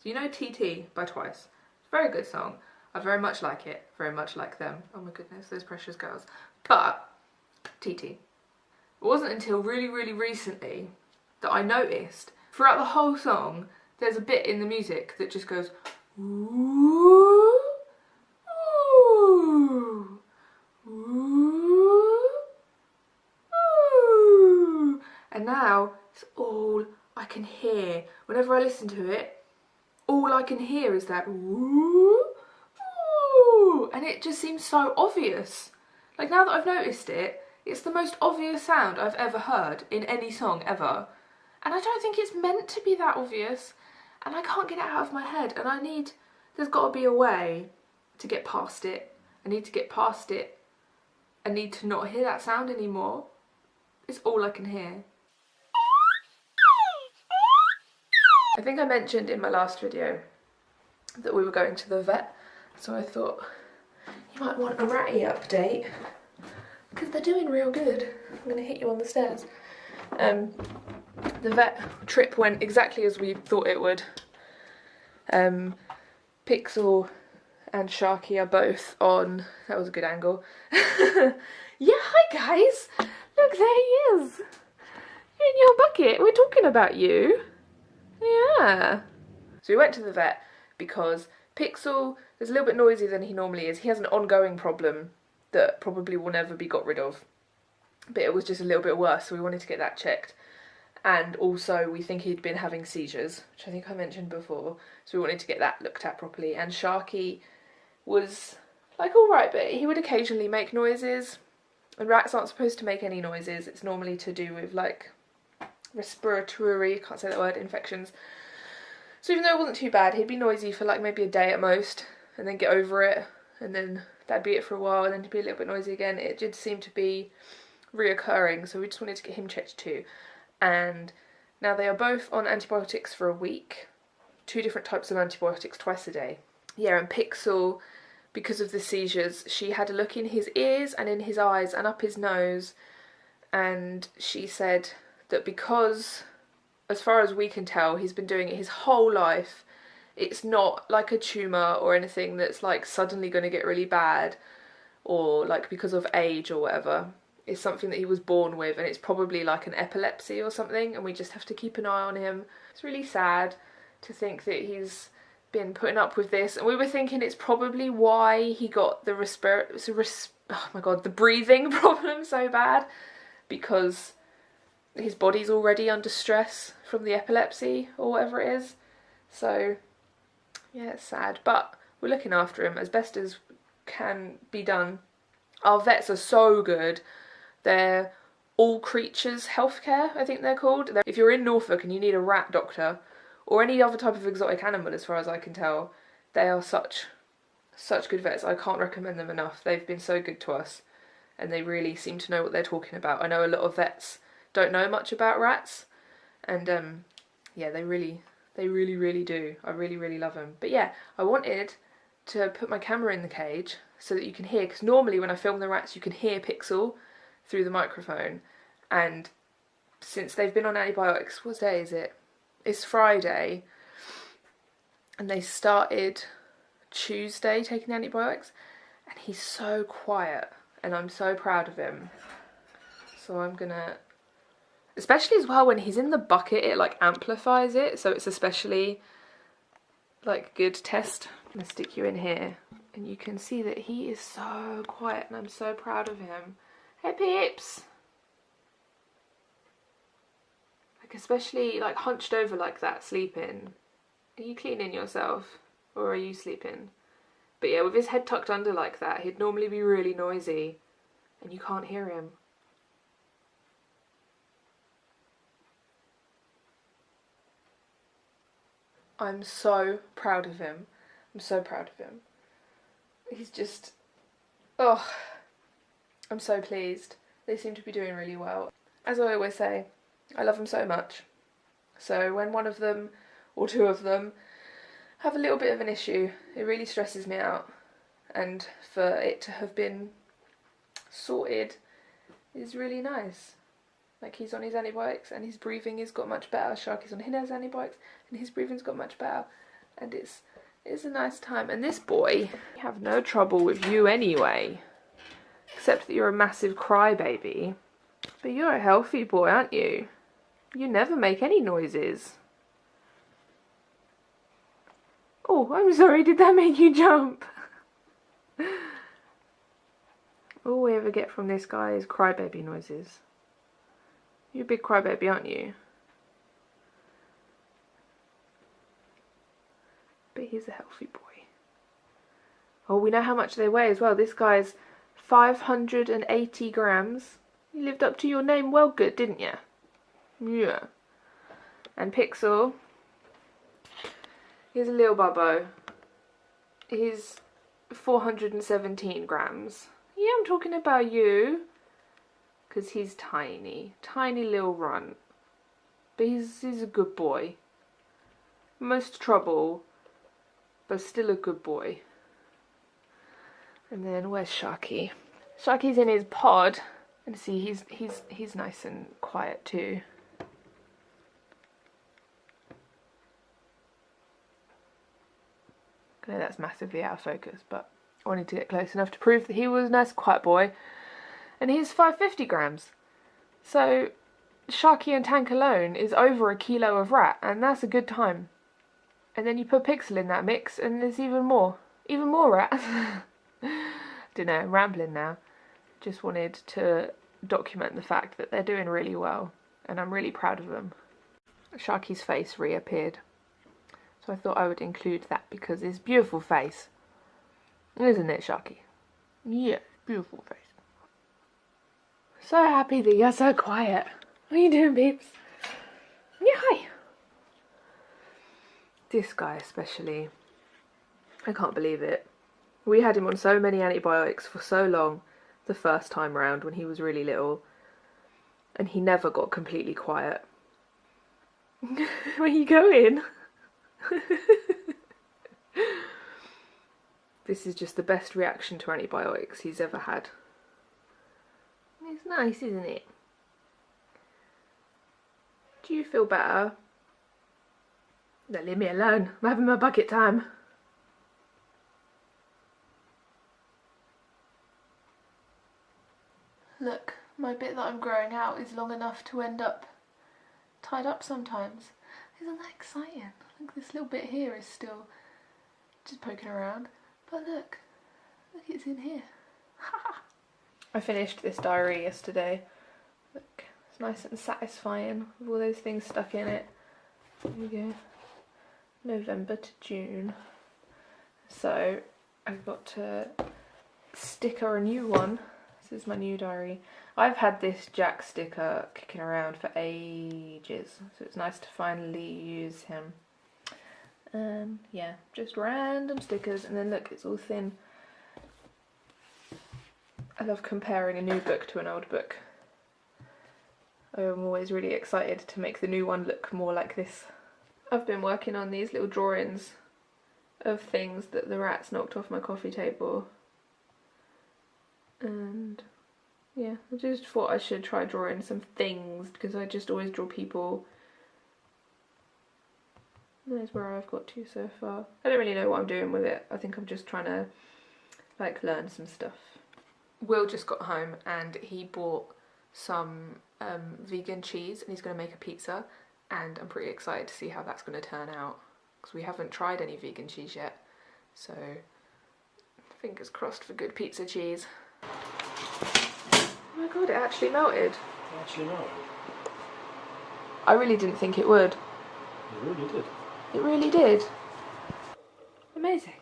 So you know TT by Twice. It's a very good song. I very much like it, very much like them. Oh my goodness, those precious girls. But TT. It wasn't until really, really recently that I noticed throughout the whole song there's a bit in the music that just goes ooh, ooh, ooh, ooh. And now it's all I can hear. Whenever I listen to it, all I can hear is that ooh, ooh, and it just seems so obvious. Like, now that I've noticed it, it's the most obvious sound I've ever heard in any song ever. And I don't think it's meant to be that obvious, and I can't get it out of my head, and there's got to be a way to get past it. I need to get past it. I need to not hear that sound anymore. It's all I can hear. I think I mentioned in my last video that we were going to the vet, so I thought you might want a ratty update because they're doing real good. I'm going to hit you on the stairs. The vet trip went exactly as we thought it would. Pixel and Sharky are both on. That was a good angle. Yeah, hi guys. Look, there he is. In your bucket. We're talking about you. Yeah. So we went to the vet because Pixel is a little bit noisier than he normally is. He has an ongoing problem that probably will never be got rid of. But it was just a little bit worse, so we wanted to get that checked. And also we think he'd been having seizures, which I think I mentioned before. So we wanted to get that looked at properly. And Sharky was like alright, but he would occasionally make noises. And rats aren't supposed to make any noises. It's normally to do with like respiratory, I can't say that word, infections. So even though it wasn't too bad, he'd be noisy for like maybe a day at most and then get over it, and then that'd be it for a while, and then he'd be a little bit noisy again. It did seem to be reoccurring, so we just wanted to get him checked too. And now they are both on antibiotics for a week, 2 different types of antibiotics twice a day. Yeah, and Pixel, because of the seizures, she had a look in his ears and in his eyes and up his nose, and she said that because, as far as we can tell, he's been doing it his whole life. It's not like a tumour or anything that's like suddenly going to get really bad, or like because of age or whatever. It's something that he was born with, and it's probably like an epilepsy or something, and we just have to keep an eye on him. It's really sad to think that he's been putting up with this, and we were thinking it's probably why he got the the breathing problem so bad, because his body's already under stress from the epilepsy or whatever it is. So yeah, it's sad, but we're looking after him as best as can be done. Our vets are so good. They're All Creatures Healthcare, I think they're called. If you're in Norfolk and you need a rat doctor or any other type of exotic animal, as far as I can tell, they are such good vets. I can't recommend them enough. They've been so good to us, and they really seem to know what they're talking about. I know a lot of vets don't know much about rats, and yeah, they really do. I really love them. But yeah, I wanted to put my camera in the cage so that you can hear, because normally when I film the rats you can hear Pixel through the microphone, and since they've been on antibiotics, what day is it? It's Friday, and they started Tuesday taking antibiotics, and he's so quiet, and I'm so proud of him. So I'm gonna, especially as well when he's in the bucket, it like amplifies it, so it's especially like good test. I'm gonna stick you in here and you can see that he is so quiet, and I'm so proud of him. Hey peeps! Like, especially like hunched over like that, sleeping. Are you cleaning yourself or are you sleeping? But yeah, with his head tucked under like that, he'd normally be really noisy and you can't hear him. I'm so proud of him. I'm so proud of him. He's just, oh, I'm so pleased. They seem to be doing really well. As I always say, I love them so much. So when one of them or 2 of them have a little bit of an issue, it really stresses me out. And for it to have been sorted is really nice. Like, he's on his antibiotics and his breathing has got much better. Sharky's on his antibiotics and his breathing's got much better. and it's a nice time. And this boy, I have no trouble with you anyway, except that you're a massive crybaby. But you're a healthy boy, aren't you? You never make any noises. Oh, I'm sorry, did that make you jump? All we ever get from this guy is crybaby noises. You're a big crybaby, aren't you? But he's a healthy boy. Oh, we know how much they weigh as well. This guy's 580 grams. You lived up to your name well good, didn't you? Yeah. And Pixel, he's a little bubbo. He's 417 grams. Yeah, I'm talking about you. Because he's tiny. Tiny little runt. But he's a good boy. Most trouble, but still a good boy. And then where's Sharky? Sharky's in his pod. And see, he's nice and quiet too. I know that's massively out of focus, but I wanted to get close enough to prove that he was a nice quiet boy. And he's 550 grams. So Sharky and Tank alone is over a kilo of rat, and that's a good time. And then you put Pixel in that mix and there's even more rat. Don't know, I'm rambling now. Just wanted to document the fact that they're doing really well, and I'm really proud of them. Sharky's face reappeared, so I thought I would include that because his beautiful face, isn't it, Sharky? Yeah, beautiful face. So happy that you're so quiet. What are you doing, babes? Yeah, hi. This guy especially, I can't believe it. We had him on so many antibiotics for so long the first time round when he was really little, and he never got completely quiet. Where you going? This is just the best reaction to antibiotics he's ever had. It's nice, isn't it? Do you feel better? No, leave me alone. I'm having my bucket time. Look, my bit that I'm growing out is long enough to end up tied up sometimes. Isn't that exciting? Look, this little bit here is still just poking around. But look, it's in here. I finished this diary yesterday. Look, it's nice and satisfying with all those things stuck in it. There we go. November to June. So I've got to sticker a new one. This is my new diary. I've had this Jack sticker kicking around for ages, so it's nice to finally use him. Yeah, just random stickers, and then look, it's all thin. I love comparing a new book to an old book. I'm always really excited to make the new one look more like this. I've been working on these little drawings of things that the rats knocked off my coffee table. And yeah, I just thought I should try drawing some things because I just always draw people. That's where I've got to so far. I don't really know what I'm doing with it. I think I'm just trying to like learn some stuff. Will just got home and he bought some vegan cheese and he's going to make a pizza, and I'm pretty excited to see how that's going to turn out because we haven't tried any vegan cheese yet, so fingers crossed for good pizza cheese. Oh my god, it actually melted. It actually melted? I really didn't think it would. It really did. It really did. Amazing.